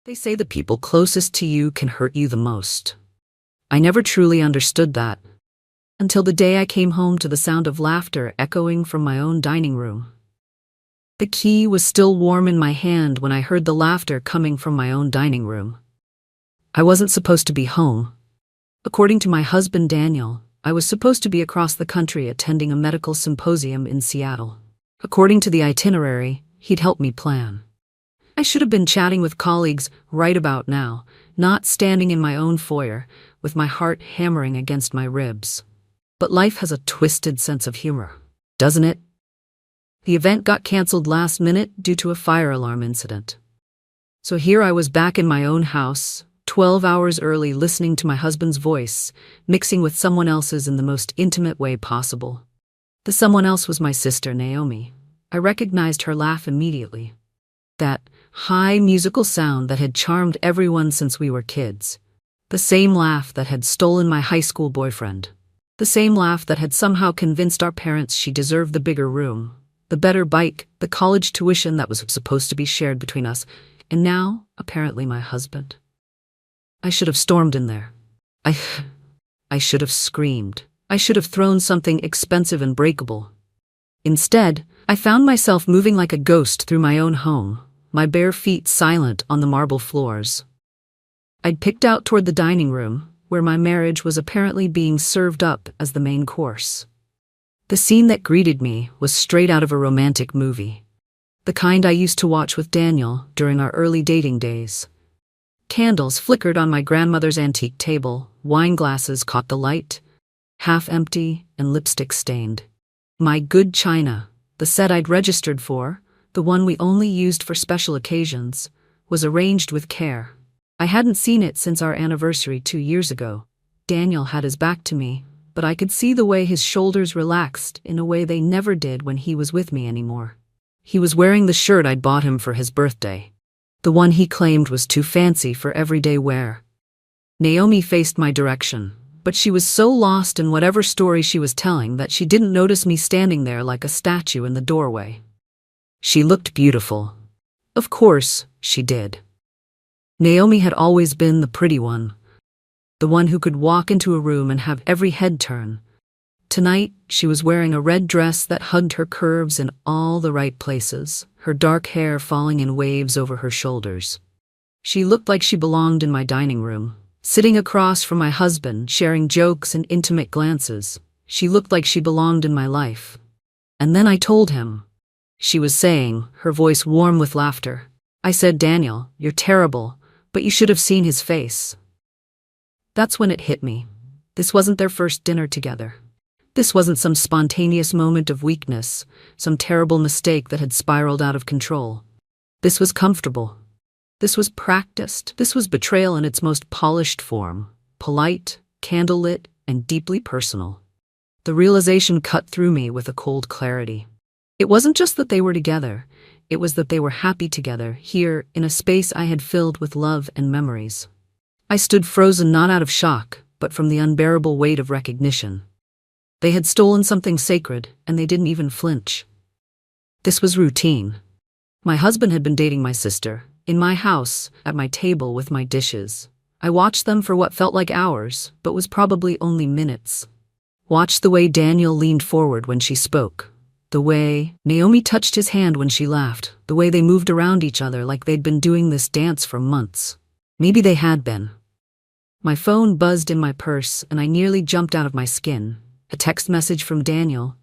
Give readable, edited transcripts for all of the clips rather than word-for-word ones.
They say the people closest to you can hurt you the most. I never truly understood that, until the day I came home to the sound of laughter echoing from my own dining room. The key was still warm in my hand when I heard the laughter coming from my own dining room. I wasn't supposed to be home. According to my husband Daniel, I was supposed to be across the country attending a medical symposium in Seattle. According to the itinerary, he'd help me plan. I should have been chatting with colleagues right about now, not standing in my own foyer, with my heart hammering against my ribs. But life has a twisted sense of humor, doesn't it? The event got canceled last minute due to a fire alarm incident. So here I was back in my own house, 12 hours early, listening to my husband's voice, mixing with someone else's in the most intimate way possible. The someone else was my sister, Naomi. I recognized her laugh immediately. That high musical sound that had charmed everyone since we were kids. The same laugh that had stolen my high school boyfriend. The same laugh that had somehow convinced our parents she deserved the bigger room, the better bike, the college tuition that was supposed to be shared between us, and now, apparently, my husband. I should have stormed in there. I should have screamed. I should have thrown something expensive and breakable. Instead, I found myself moving like a ghost through my own home, my bare feet silent on the marble floors. I'd picked out toward the dining room, where my marriage was apparently being served up as the main course. The scene that greeted me was straight out of a romantic movie, the kind I used to watch with Daniel during our early dating days. Candles flickered on my grandmother's antique table, wine glasses caught the light, half empty and lipstick stained. My good china, the set I'd registered for, the one we only used for special occasions, was arranged with care. I hadn't seen it since our anniversary 2 years ago. Daniel had his back to me, but I could see the way his shoulders relaxed in a way they never did when he was with me anymore. He was wearing the shirt I'd bought him for his birthday, the one he claimed was too fancy for everyday wear. Naomi faced my direction, but she was so lost in whatever story she was telling that she didn't notice me standing there like a statue in the doorway. She looked beautiful. Of course, she did. Naomi had always been the pretty one, the one who could walk into a room and have every head turn. Tonight, she was wearing a red dress that hugged her curves in all the right places, her dark hair falling in waves over her shoulders. She looked like she belonged in my dining room, sitting across from my husband, sharing jokes and intimate glances. She looked like she belonged in my life. And then I told him. She was saying, her voice warm with laughter. I said, "Daniel, you're terrible, but you should have seen his face." That's when it hit me. This wasn't their first dinner together. This wasn't some spontaneous moment of weakness, some terrible mistake that had spiraled out of control. This was comfortable. This was practiced. This was betrayal in its most polished form, polite, candlelit, and deeply personal. The realization cut through me with a cold clarity. It wasn't just that they were together, it was that they were happy together, here, in a space I had filled with love and memories. I stood frozen, not out of shock, but from the unbearable weight of recognition. They had stolen something sacred, and they didn't even flinch. This was routine. My husband had been dating my sister, in my house, at my table with my dishes. I watched them for what felt like hours, but was probably only minutes. Watched the way Daniel leaned forward when she spoke. The way Naomi touched his hand when she laughed. The way they moved around each other like they'd been doing this dance for months. Maybe they had been. My phone buzzed in my purse and I nearly jumped out of my skin. A text message from Daniel.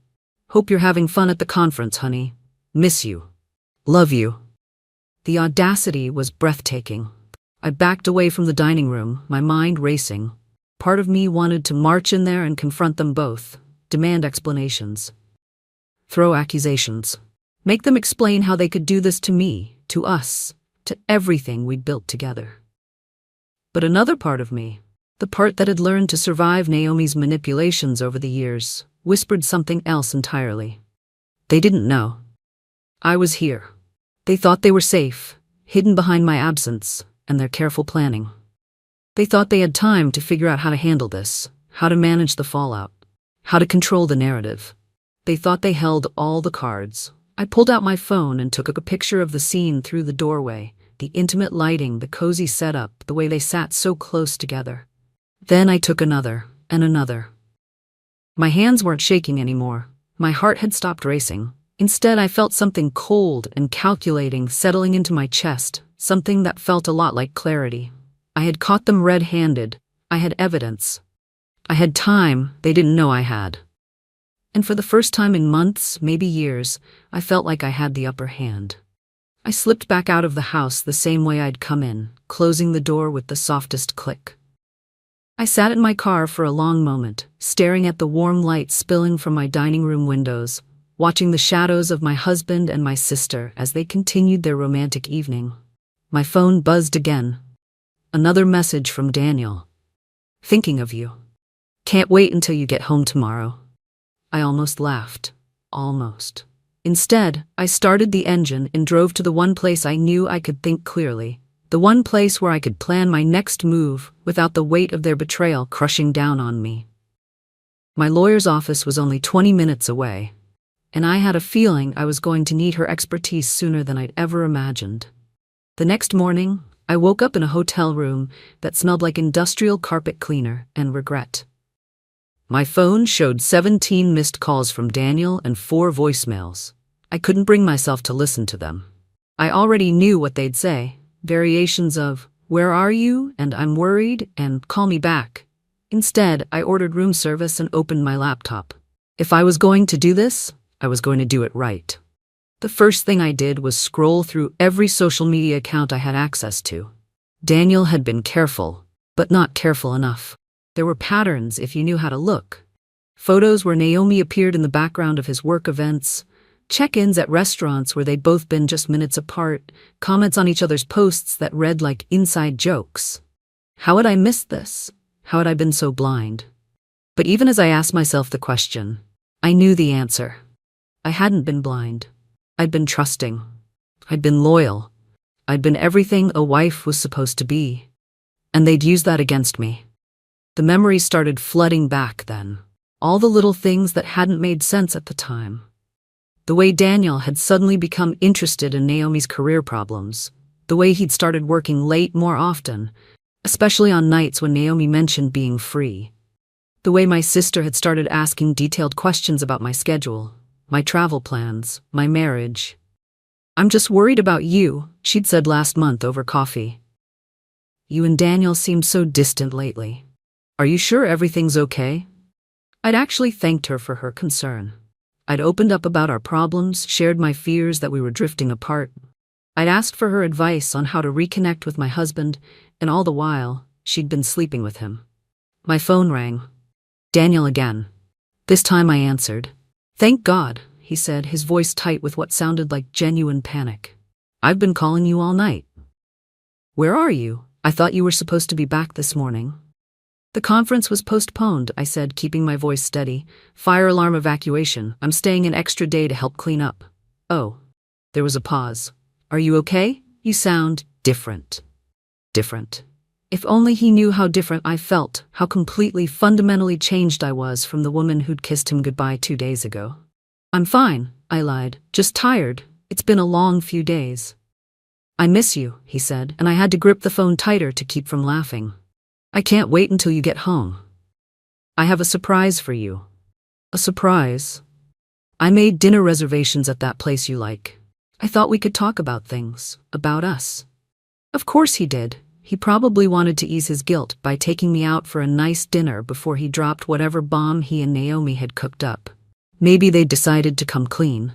"Hope you're having fun at the conference, honey. Miss you. Love you." The audacity was breathtaking. I backed away from the dining room, my mind racing. Part of me wanted to march in there and confront them both, demand explanations. Throw accusations. Make them explain how they could do this to me, to us, to everything we'd built together. But another part of me, the part that had learned to survive Naomi's manipulations over the years, whispered something else entirely. They didn't know. I was here. They thought they were safe, hidden behind my absence and their careful planning. They thought they had time to figure out how to handle this, how to manage the fallout, how to control the narrative. They thought they held all the cards. I pulled out my phone and took a picture of the scene through the doorway, the intimate lighting, the cozy setup, the way they sat so close together. Then I took another, and another. My hands weren't shaking anymore. My heart had stopped racing. Instead, I felt something cold and calculating settling into my chest, something that felt a lot like clarity. I had caught them red-handed. I had evidence. I had time they didn't know I had. And for the first time in months, maybe years, I felt like I had the upper hand. I slipped back out of the house the same way I'd come in, closing the door with the softest click. I sat in my car for a long moment, staring at the warm light spilling from my dining room windows, watching the shadows of my husband and my sister as they continued their romantic evening. My phone buzzed again. Another message from Daniel. Thinking of you. Can't wait until you get home tomorrow. I almost laughed. Almost. Instead, I started the engine and drove to the one place I knew I could think clearly, the one place where I could plan my next move without the weight of their betrayal crushing down on me. My lawyer's office was only 20 minutes away, and I had a feeling I was going to need her expertise sooner than I'd ever imagined. The next morning, I woke up in a hotel room that smelled like industrial carpet cleaner and regret. My phone showed 17 missed calls from Daniel and 4 voicemails. I couldn't bring myself to listen to them. I already knew what they'd say, variations of, "Where are you?" and "I'm worried," and "Call me back." Instead, I ordered room service and opened my laptop. If I was going to do this, I was going to do it right. The first thing I did was scroll through every social media account I had access to. Daniel had been careful, but not careful enough. There were patterns if you knew how to look. Photos where Naomi appeared in the background of his work events, check-ins at restaurants where they'd both been just minutes apart, comments on each other's posts that read like inside jokes. How had I missed this? How had I been so blind? But even as I asked myself the question, I knew the answer. I hadn't been blind. I'd been trusting. I'd been loyal. I'd been everything a wife was supposed to be. And they'd use that against me. The memories started flooding back then. All the little things that hadn't made sense at the time. The way Daniel had suddenly become interested in Naomi's career problems. The way he'd started working late more often, especially on nights when Naomi mentioned being free. The way my sister had started asking detailed questions about my schedule, my travel plans, my marriage. "I'm just worried about you," she'd said last month over coffee. "You and Daniel seemed so distant lately. Are you sure everything's okay?" I'd actually thanked her for her concern. I'd opened up about our problems, shared my fears that we were drifting apart. I'd asked for her advice on how to reconnect with my husband, and all the while, she'd been sleeping with him. My phone rang. Daniel again. This time I answered. "Thank God," he said, his voice tight with what sounded like genuine panic. "I've been calling you all night." "Where are you? I thought you were supposed to be back this morning." "The conference was postponed," I said, keeping my voice steady. "Fire alarm evacuation. I'm staying an extra day to help clean up." "Oh." There was a pause. "Are you okay? You sound different." Different. If only he knew how different I felt, how completely, fundamentally changed I was from the woman who'd kissed him goodbye 2 days ago. "I'm fine," I lied. "Just tired. It's been a long few days." "I miss you," he said, and I had to grip the phone tighter to keep from laughing. "I can't wait until you get home. I have a surprise for you." "A surprise?" "I made dinner reservations at that place you like. I thought we could talk about things, about us." Of course he did. He probably wanted to ease his guilt by taking me out for a nice dinner before he dropped whatever bomb he and Naomi had cooked up. Maybe they'd decided to come clean.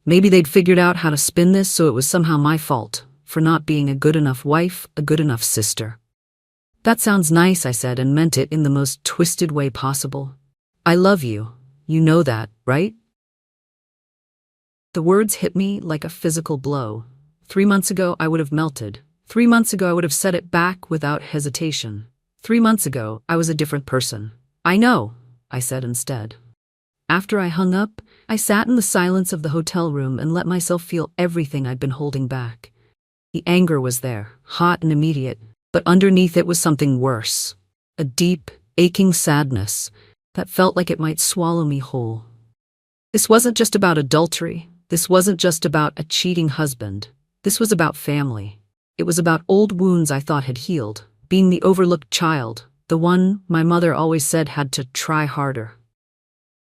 Maybe they'd figured out how to spin this so it was somehow my fault for not being a good enough wife, a good enough sister. "That sounds nice," I said, and meant it in the most twisted way possible. "I love you. You know that, right?" The words hit me like a physical blow. 3 months ago, I would have melted. 3 months ago, I would have said it back without hesitation. 3 months ago, I was a different person. "I know," I said instead. After I hung up, I sat in the silence of the hotel room and let myself feel everything I'd been holding back. The anger was there, hot and immediate, but underneath it was something worse. A deep, aching sadness that felt like it might swallow me whole. This wasn't just about adultery. This wasn't just about a cheating husband. This was about family. It was about old wounds I thought had healed, being the overlooked child, the one my mother always said had to try harder.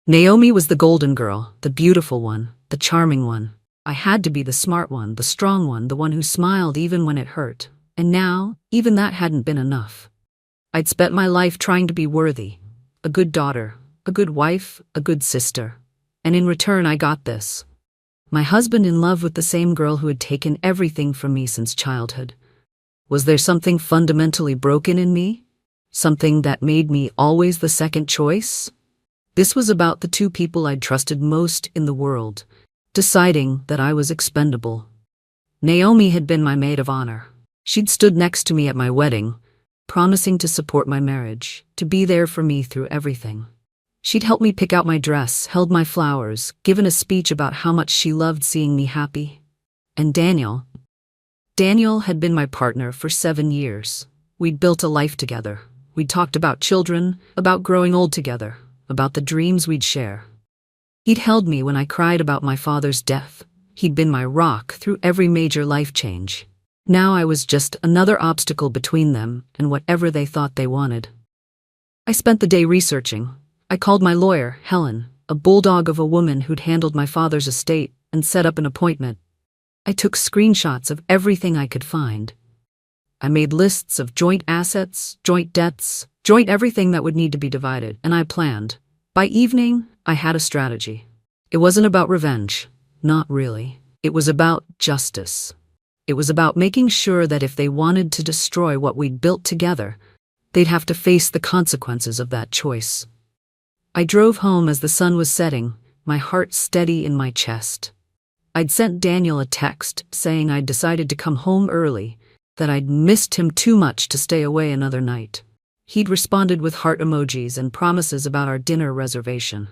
Naomi was the golden girl, the beautiful one, the charming one. I had to be the smart one, the strong one, the one who smiled even when it hurt. And now, even that hadn't been enough. I'd spent my life trying to be worthy. A good daughter, a good wife, a good sister. And in return I got this. My husband in love with the same girl who had taken everything from me since childhood. Was there something fundamentally broken in me? Something that made me always the second choice? This was about the two people I'd trusted most in the world, deciding that I was expendable. Naomi had been my maid of honor. She'd stood next to me at my wedding, promising to support my marriage, to be there for me through everything. She'd helped me pick out my dress, held my flowers, given a speech about how much she loved seeing me happy. And Daniel had been my partner for 7 years. We'd built a life together. We'd talked about children, about growing old together, about the dreams we'd share. He'd held me when I cried about my father's death. He'd been my rock through every major life change. Now I was just another obstacle between them and whatever they thought they wanted. I spent the day researching. I called my lawyer, Helen, a bulldog of a woman who'd handled my father's estate, and set up an appointment. I took screenshots of everything I could find. I made lists of joint assets, joint debts, joint everything that would need to be divided, and I planned. By evening, I had a strategy. It wasn't about revenge. Not really. It was about justice. It was about making sure that if they wanted to destroy what we'd built together, they'd have to face the consequences of that choice. I drove home as the sun was setting, my heart steady in my chest. I'd sent Daniel a text saying I'd decided to come home early, that I'd missed him too much to stay away another night. He'd responded with heart emojis and promises about our dinner reservation.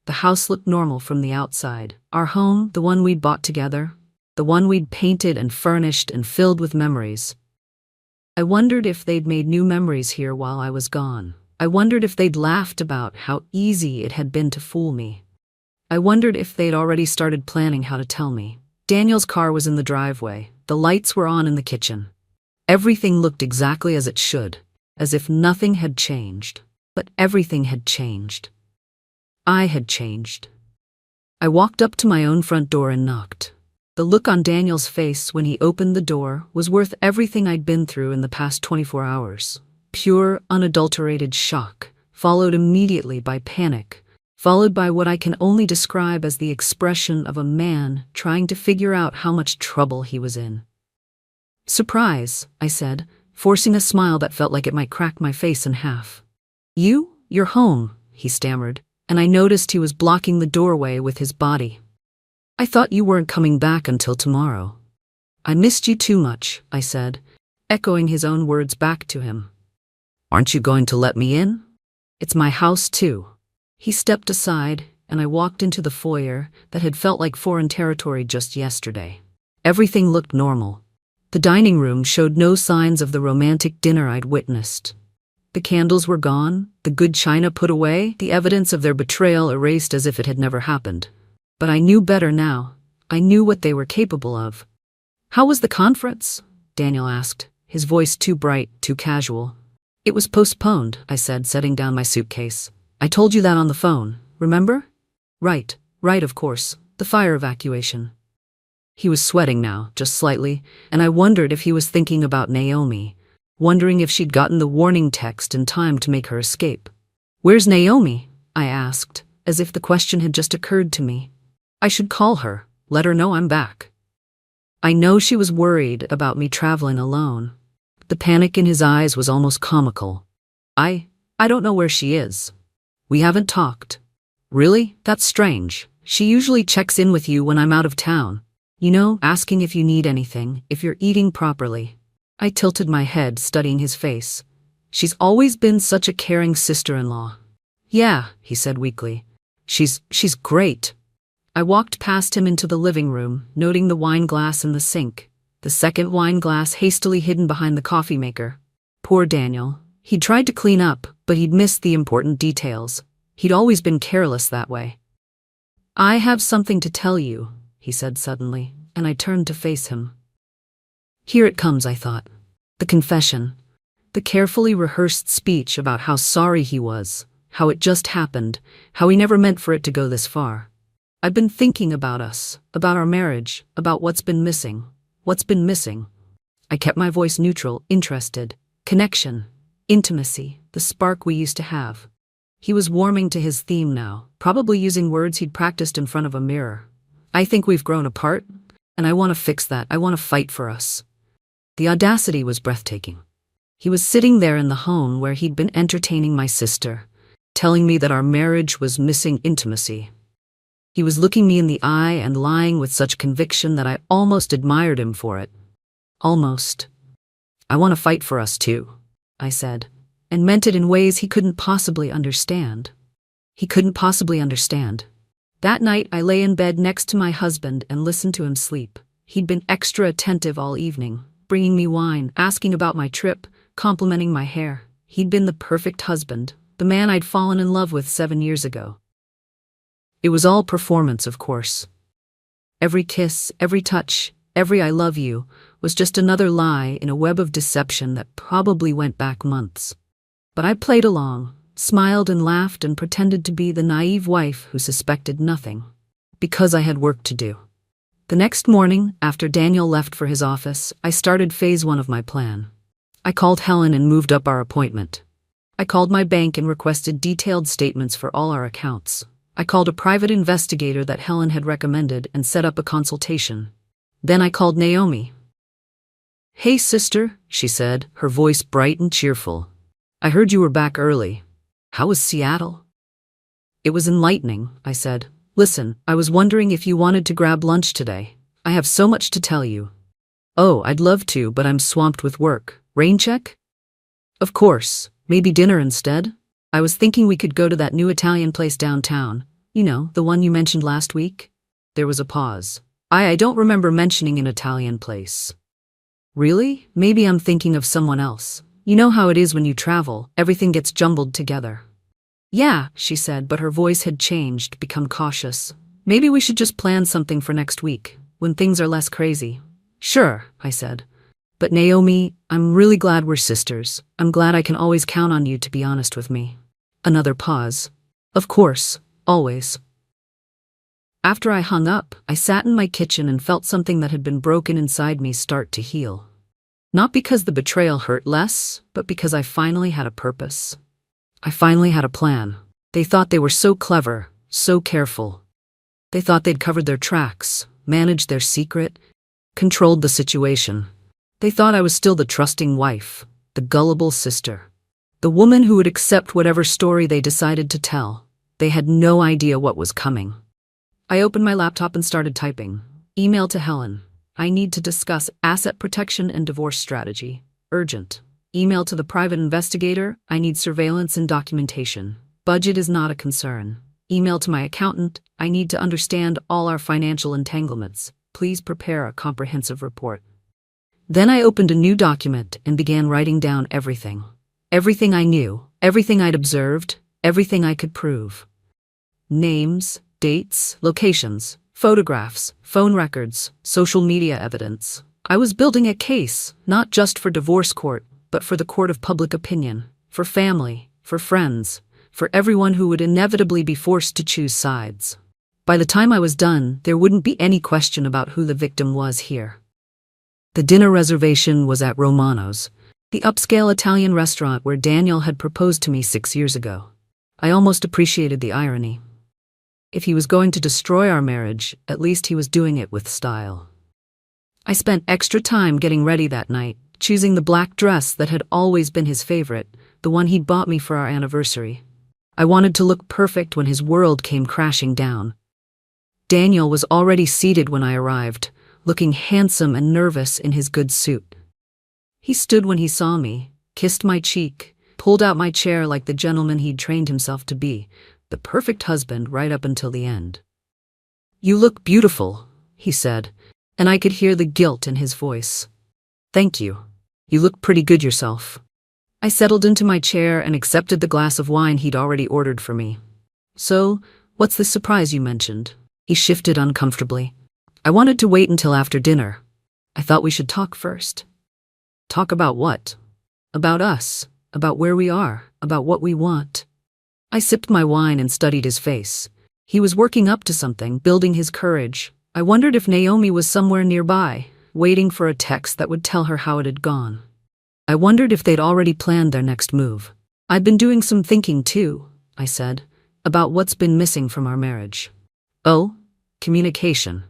The house looked normal from the outside. Our home, the one we'd bought together, the one we'd painted and furnished and filled with memories. I wondered if they'd made new memories here while I was gone. I wondered if they'd laughed about how easy it had been to fool me. I wondered if they'd already started planning how to tell me. Daniel's car was in the driveway. The lights were on in the kitchen. Everything looked exactly as it should, as if nothing had changed. But everything had changed. I had changed. I walked up to my own front door and knocked. The look on Daniel's face when he opened the door was worth everything I'd been through in the past 24 hours. Pure, unadulterated shock, followed immediately by panic, followed by what I can only describe as the expression of a man trying to figure out how much trouble he was in. "Surprise," I said, forcing a smile that felt like it might crack my face in half. You're home," he stammered, and I noticed he was blocking the doorway with his body. "I thought you weren't coming back until tomorrow." "I missed you too much," I said, echoing his own words back to him. "Aren't you going to let me in? It's my house too." He stepped aside, and I walked into the foyer that had felt like foreign territory just yesterday. Everything looked normal. The dining room showed no signs of the romantic dinner I'd witnessed. The candles were gone, the good china put away, the evidence of their betrayal erased as if it had never happened. But I knew better now. I knew what they were capable of. "How was the conference?" Daniel asked, his voice too bright, too casual. "It was postponed," I said, setting down my suitcase. "I told you that on the phone, remember?" Right, of course, the fire evacuation." He was sweating now, just slightly, and I wondered if he was thinking about Naomi, wondering if she'd gotten the warning text in time to make her escape. "Where's Naomi?" I asked, as if the question had just occurred to me. I should call her, let her know I'm back. I know she was worried about me traveling alone. The panic in his eyes was almost comical. I don't know where she is. We haven't talked." "Really? That's strange. She usually checks in with you when I'm out of town. You know, asking if you need anything, if you're eating properly." I tilted my head, studying his face. "She's always been such a caring sister-in-law." "Yeah," he said weakly. She's great." I walked past him into the living room, noting the wine glass in the sink, the second wine glass hastily hidden behind the coffee maker. Poor Daniel. He'd tried to clean up, but he'd missed the important details. He'd always been careless that way. "I have something to tell you," he said suddenly, and I turned to face him. Here it comes, I thought. The confession. The carefully rehearsed speech about how sorry he was, how it just happened, how he never meant for it to go this far. I've been thinking about us, about our marriage, about what's been missing. What's been missing? I kept my voice neutral, interested. Connection. Intimacy. The spark we used to have. He was warming to his theme now, probably using words he'd practiced in front of a mirror. I think we've grown apart, and I want to fix that. I want to fight for us. The audacity was breathtaking. He was sitting there in the home where he'd been entertaining my sister, telling me that our marriage was missing intimacy. He was looking me in the eye and lying with such conviction that I almost admired him for it. Almost. I want to fight for us too, I said, and meant it in ways he couldn't possibly understand. He couldn't possibly understand. That night I lay in bed next to my husband and listened to him sleep. He'd been extra attentive all evening, bringing me wine, asking about my trip, complimenting my hair. He'd been the perfect husband, the man I'd fallen in love with 7 years ago. It was all performance, of course. Every kiss, every touch, every I love you was just another lie in a web of deception that probably went back months. But I played along, smiled and laughed and pretended to be the naive wife who suspected nothing, because I had work to do. The next morning, after Daniel left for his office, I started phase 1 of my plan. I called Helen and moved up our appointment. I called my bank and requested detailed statements for all our accounts. I called a private investigator that Helen had recommended and set up a consultation. Then I called Naomi. "Hey, sister," she said, her voice bright and cheerful. "I heard you were back early. How was Seattle?" "It was enlightening," I said. "Listen, I was wondering if you wanted to grab lunch today. I have so much to tell you." "Oh, I'd love to, but I'm swamped with work. Rain check?" "Of course. Maybe dinner instead? I was thinking we could go to that new Italian place downtown. You know, the one you mentioned last week?" There was a pause. I don't remember mentioning an Italian place." "Really? Maybe I'm thinking of someone else. You know how it is when you travel, everything gets jumbled together." "Yeah," she said, but her voice had changed, become cautious. "Maybe we should just plan something for next week, when things are less crazy." "Sure," I said. "But Naomi, I'm really glad we're sisters. I'm glad I can always count on you to be honest with me." Another pause. "Of course, always." After I hung up, I sat in my kitchen and felt something that had been broken inside me start to heal. Not because the betrayal hurt less, but because I finally had a purpose. I finally had a plan. They thought they were so clever, so careful. They thought they'd covered their tracks, managed their secret, controlled the situation. They thought I was still the trusting wife, the gullible sister, the woman who would accept whatever story they decided to tell. They had no idea what was coming. I opened my laptop and started typing. Email to Helen. I need to discuss asset protection and divorce strategy. Urgent. Email to the private investigator. I need surveillance and documentation. Budget is not a concern. Email to my accountant. I need to understand all our financial entanglements. Please prepare a comprehensive report. Then I opened a new document and began writing down everything. Everything I knew, everything I'd observed, everything I could prove. Names, dates, locations, photographs, phone records, social media evidence. I was building a case, not just for divorce court, but for the court of public opinion, for family, for friends, for everyone who would inevitably be forced to choose sides. By the time I was done, there wouldn't be any question about who the victim was here. The dinner reservation was at Romano's, the upscale Italian restaurant where Daniel had proposed to me 6 years ago. I almost appreciated the irony. If he was going to destroy our marriage, at least he was doing it with style. I spent extra time getting ready that night, choosing the black dress that had always been his favorite, the one he'd bought me for our anniversary. I wanted to look perfect when his world came crashing down. Daniel was already seated when I arrived, looking handsome and nervous in his good suit. He stood when he saw me, kissed my cheek, pulled out my chair like the gentleman he'd trained himself to be, the perfect husband right up until the end. "You look beautiful," he said, and I could hear the guilt in his voice. "Thank you. You look pretty good yourself." I settled into my chair and accepted the glass of wine he'd already ordered for me. "So, what's the surprise you mentioned?" He shifted uncomfortably. "I wanted to wait until after dinner." I thought we should talk first. Talk about what? About us, about where we are, about what we want. I sipped my wine and studied his face. He was working up to something, building his courage. I wondered if Naomi was somewhere nearby, waiting for a text that would tell her how it had gone. I wondered if they'd already planned their next move. I've been doing some thinking too, I said, about what's been missing from our marriage. Oh, communication,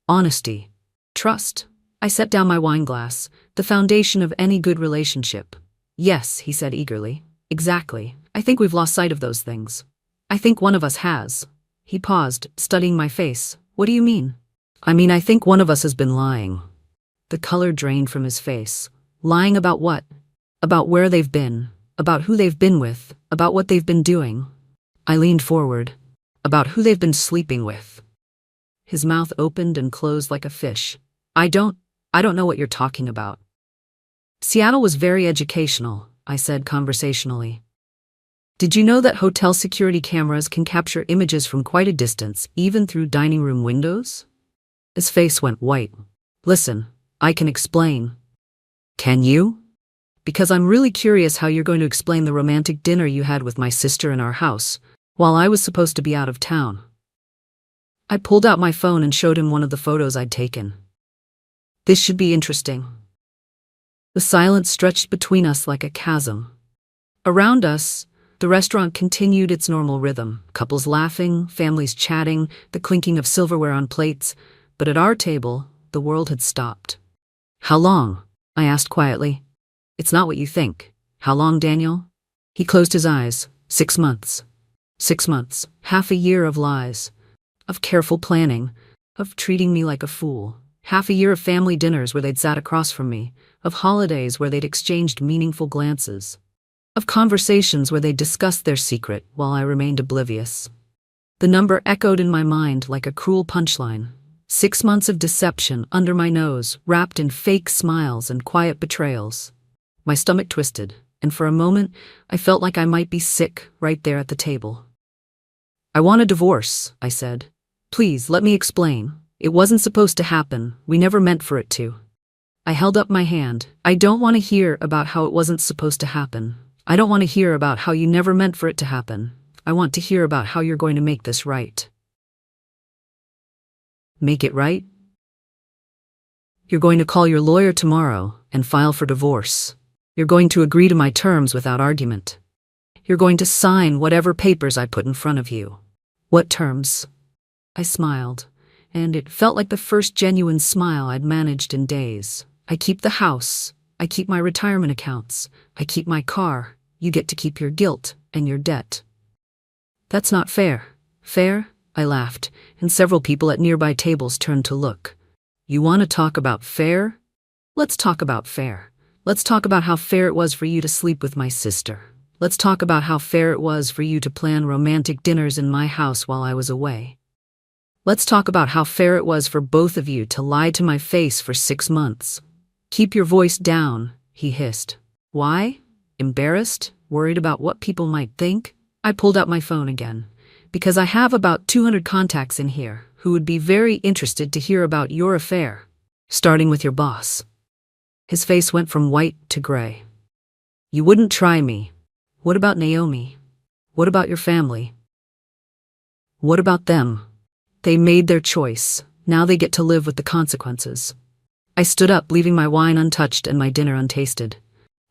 honesty, trust. I set down my wine glass, the foundation of any good relationship. Yes, he said eagerly. Exactly. I think we've lost sight of those things. I think one of us has. He paused, studying my face. What do you mean? I think one of us has been lying. The color drained from his face. Lying about what? About where they've been, about who they've been with, about what they've been doing. I leaned forward. About who they've been sleeping with. His mouth opened and closed like a fish. I don't know what you're talking about. Seattle was very educational, I said conversationally. Did you know that hotel security cameras can capture images from quite a distance, even through dining room windows? His face went white. Listen, I can explain. Can you? Because I'm really curious how you're going to explain the romantic dinner you had with my sister in our house, while I was supposed to be out of town. I pulled out my phone and showed him one of the photos I'd taken. This should be interesting. The silence stretched between us like a chasm. Around us, the restaurant continued its normal rhythm, couples laughing, families chatting, the clinking of silverware on plates, but at our table, the world had stopped. How long? I asked quietly. It's not what you think. How long, Daniel? He closed his eyes. 6 months. 6 months. Half a year of lies. Of careful planning. Of treating me like a fool. Half a year of family dinners where they'd sat across from me. Of holidays where they'd exchanged meaningful glances. Of conversations where they'd discussed their secret while I remained oblivious. The number echoed in my mind like a cruel punchline. 6 months of deception under my nose, wrapped in fake smiles and quiet betrayals. My stomach twisted, and for a moment, I felt like I might be sick right there at the table. I want a divorce, I said. Please, let me explain. It wasn't supposed to happen. We never meant for it to. I held up my hand. I don't want to hear about how it wasn't supposed to happen. I don't want to hear about how you never meant for it to happen. I want to hear about how you're going to make this right. Make it right? You're going to call your lawyer tomorrow and file for divorce. You're going to agree to my terms without argument. You're going to sign whatever papers I put in front of you. What terms? I smiled, and it felt like the first genuine smile I'd managed in days. I keep the house. I keep my retirement accounts. I keep my car. You get to keep your guilt and your debt. That's not fair. Fair? I laughed, and several people at nearby tables turned to look. You want to talk about fair? Let's talk about fair. Let's talk about how fair it was for you to sleep with my sister. Let's talk about how fair it was for you to plan romantic dinners in my house while I was away. Let's talk about how fair it was for both of you to lie to my face for 6 months. Keep your voice down, he hissed. Why? Embarrassed? Worried about what people might think? I pulled out my phone again. Because I have about 200 contacts in here who would be very interested to hear about your affair, starting with your boss. His face went from white to gray. You wouldn't try me. What about Naomi? What about your family? What about them? They made their choice. Now they get to live with the consequences. I stood up, leaving my wine untouched and my dinner untasted.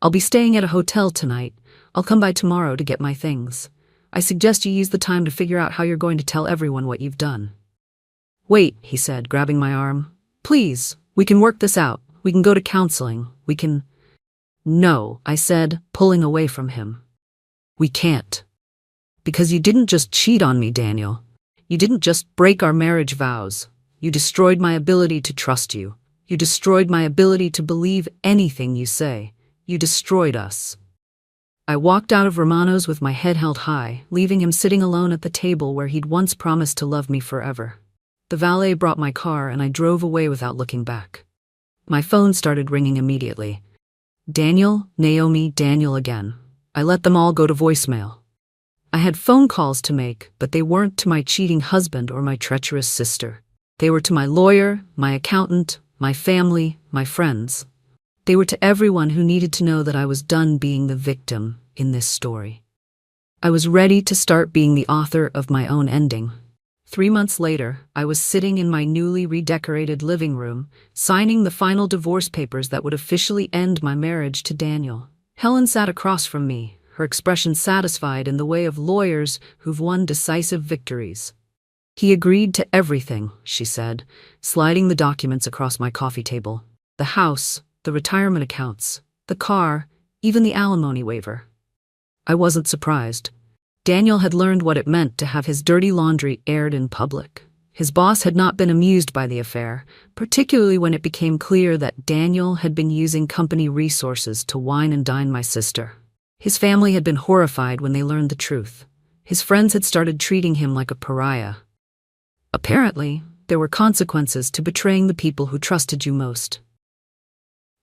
I'll be staying at a hotel tonight. I'll come by tomorrow to get my things. I suggest you use the time to figure out how you're going to tell everyone what you've done. Wait, he said, grabbing my arm. Please, we can work this out. We can go to counseling. We can... No, I said, pulling away from him. We can't. Because you didn't just cheat on me, Daniel. You didn't just break our marriage vows. You destroyed my ability to trust you. You destroyed my ability to believe anything you say. You destroyed us. I walked out of Romano's with my head held high, leaving him sitting alone at the table where he'd once promised to love me forever. The valet brought my car and I drove away without looking back. My phone started ringing immediately. Daniel, Naomi, Daniel again. I let them all go to voicemail. I had phone calls to make, but they weren't to my cheating husband or my treacherous sister. They were to my lawyer, my accountant, my family, my friends. They were to everyone who needed to know that I was done being the victim in this story. I was ready to start being the author of my own ending. 3 months later, I was sitting in my newly redecorated living room, signing the final divorce papers that would officially end my marriage to Daniel. Helen sat across from me, her expression satisfied in the way of lawyers who've won decisive victories. "He agreed to everything," she said, sliding the documents across my coffee table. "The house, the retirement accounts, the car, even the alimony waiver." I wasn't surprised. Daniel had learned what it meant to have his dirty laundry aired in public. His boss had not been amused by the affair, particularly when it became clear that Daniel had been using company resources to wine and dine my sister. His family had been horrified when they learned the truth. His friends had started treating him like a pariah. Apparently, there were consequences to betraying the people who trusted you most.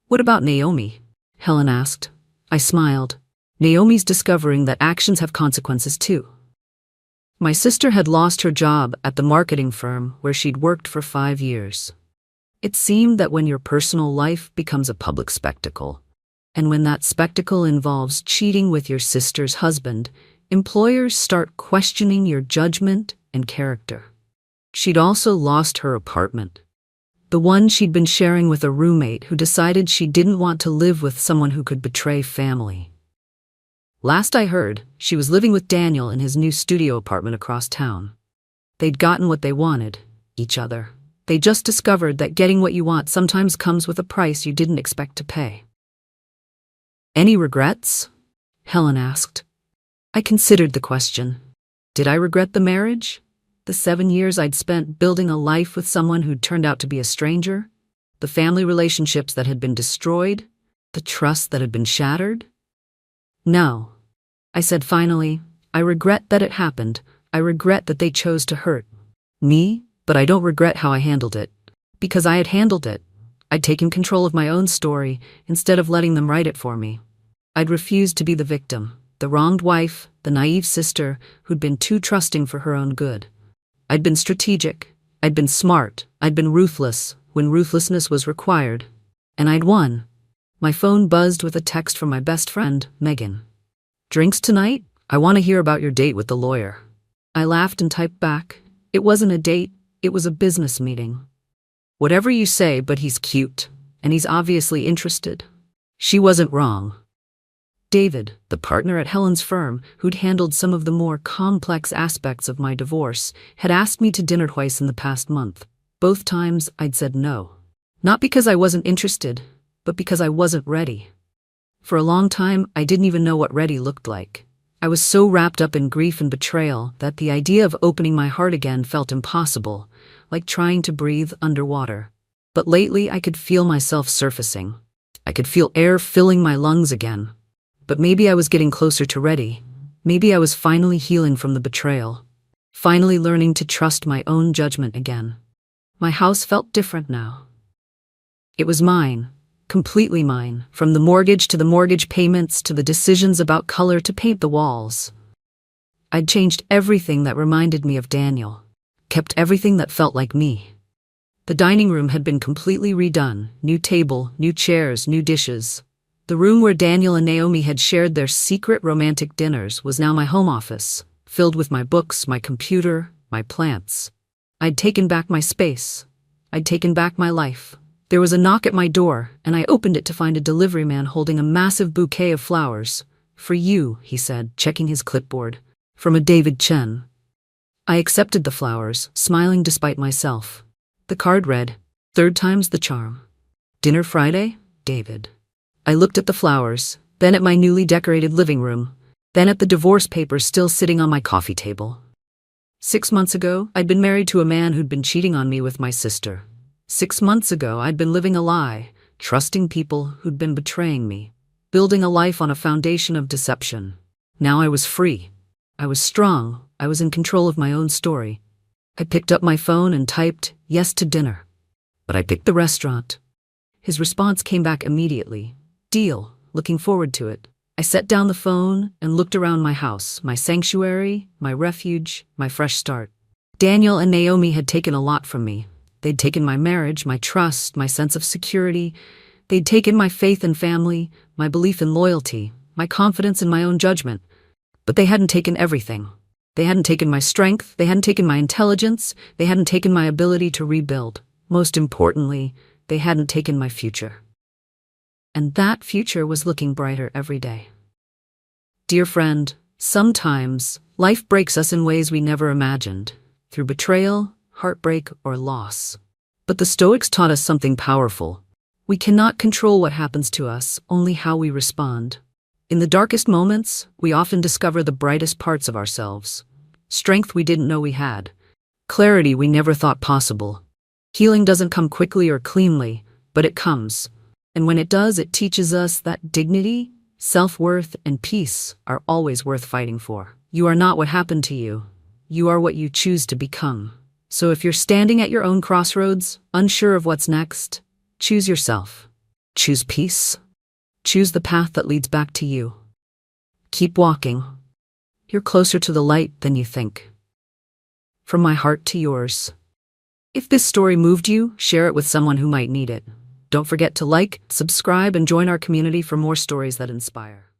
"What about Naomi?" Helen asked. I smiled. "Naomi's discovering that actions have consequences too." My sister had lost her job at the marketing firm where she'd worked for 5 years. It seemed that when your personal life becomes a public spectacle, and when that spectacle involves cheating with your sister's husband, employers start questioning your judgment and character. She'd also lost her apartment, the one she'd been sharing with a roommate who decided she didn't want to live with someone who could betray family. Last I heard, she was living with Daniel in his new studio apartment across town. They'd gotten what they wanted, each other. They just discovered that getting what you want sometimes comes with a price you didn't expect to pay. "Any regrets?" Helen asked. I considered the question. Did I regret the marriage? The 7 years I'd spent building a life with someone who'd turned out to be a stranger? The family relationships that had been destroyed? The trust that had been shattered? "No," I said finally. "I regret that it happened. I regret that they chose to hurt me, but I don't regret how I handled it. Because I had handled it. I'd taken control of my own story instead of letting them write it for me. I'd refused to be the victim, the wronged wife, the naive sister who'd been too trusting for her own good. I'd been strategic. I'd been smart. I'd been ruthless when ruthlessness was required. And I'd won." My phone buzzed with a text from my best friend, Megan. "Drinks tonight? I want to hear about your date with the lawyer." I laughed and typed back. "It wasn't a date, it was a business meeting." "Whatever you say, but he's cute, and he's obviously interested." She wasn't wrong. David, the partner at Helen's firm, who'd handled some of the more complex aspects of my divorce, had asked me to dinner twice in the past month. Both times I'd said no. Not because I wasn't interested, but because I wasn't ready. For a long time, I didn't even know what ready looked like. I was so wrapped up in grief and betrayal that the idea of opening my heart again felt impossible, like trying to breathe underwater. But lately, I could feel myself surfacing. I could feel air filling my lungs again. But maybe I was getting closer to ready. Maybe I was finally healing from the betrayal. Finally learning to trust my own judgment again. My house felt different now. It was mine. Completely mine, from the mortgage to the mortgage payments to the decisions about color to paint the walls. I'd changed everything that reminded me of Daniel, kept everything that felt like me. The dining room had been completely redone, new table, new chairs, new dishes. The room where Daniel and Naomi had shared their secret romantic dinners was now my home office, filled with my books, my computer, my plants. I'd taken back my space. I'd taken back my life. There was a knock at my door, and I opened it to find a delivery man holding a massive bouquet of flowers. "For you," he said, checking his clipboard. "From a David Chen." I accepted the flowers, smiling despite myself. The card read, "Third time's the charm. Dinner Friday, David." I looked at the flowers, then at my newly decorated living room, then at the divorce papers still sitting on my coffee table. 6 months ago, I'd been married to a man who'd been cheating on me with my sister. 6 months ago, I'd been living a lie, trusting people who'd been betraying me, building a life on a foundation of deception. Now I was free. I was strong. I was in control of my own story. I picked up my phone and typed, "Yes to dinner." But I picked the restaurant. His response came back immediately. "Deal. Looking forward to it." I set down the phone and looked around my house, my sanctuary, my refuge, my fresh start. Daniel and Naomi had taken a lot from me. They'd taken my marriage, my trust, my sense of security. They'd taken my faith in family, my belief in loyalty, my confidence in my own judgment. But they hadn't taken everything. They hadn't taken my strength, they hadn't taken my intelligence, they hadn't taken my ability to rebuild. Most importantly, they hadn't taken my future. And that future was looking brighter every day. Dear friend, sometimes life breaks us in ways we never imagined, through betrayal, heartbreak, or loss. But the Stoics taught us something powerful. We cannot control what happens to us, only how we respond. In the darkest moments, we often discover the brightest parts of ourselves. Strength we didn't know we had. Clarity we never thought possible. Healing doesn't come quickly or cleanly, but it comes. And when it does, it teaches us that dignity, self-worth, and peace are always worth fighting for. You are not what happened to you. You are what you choose to become. So if you're standing at your own crossroads, unsure of what's next, choose yourself. Choose peace. Choose the path that leads back to you. Keep walking. You're closer to the light than you think. From my heart to yours. If this story moved you, share it with someone who might need it. Don't forget to like, subscribe, and join our community for more stories that inspire.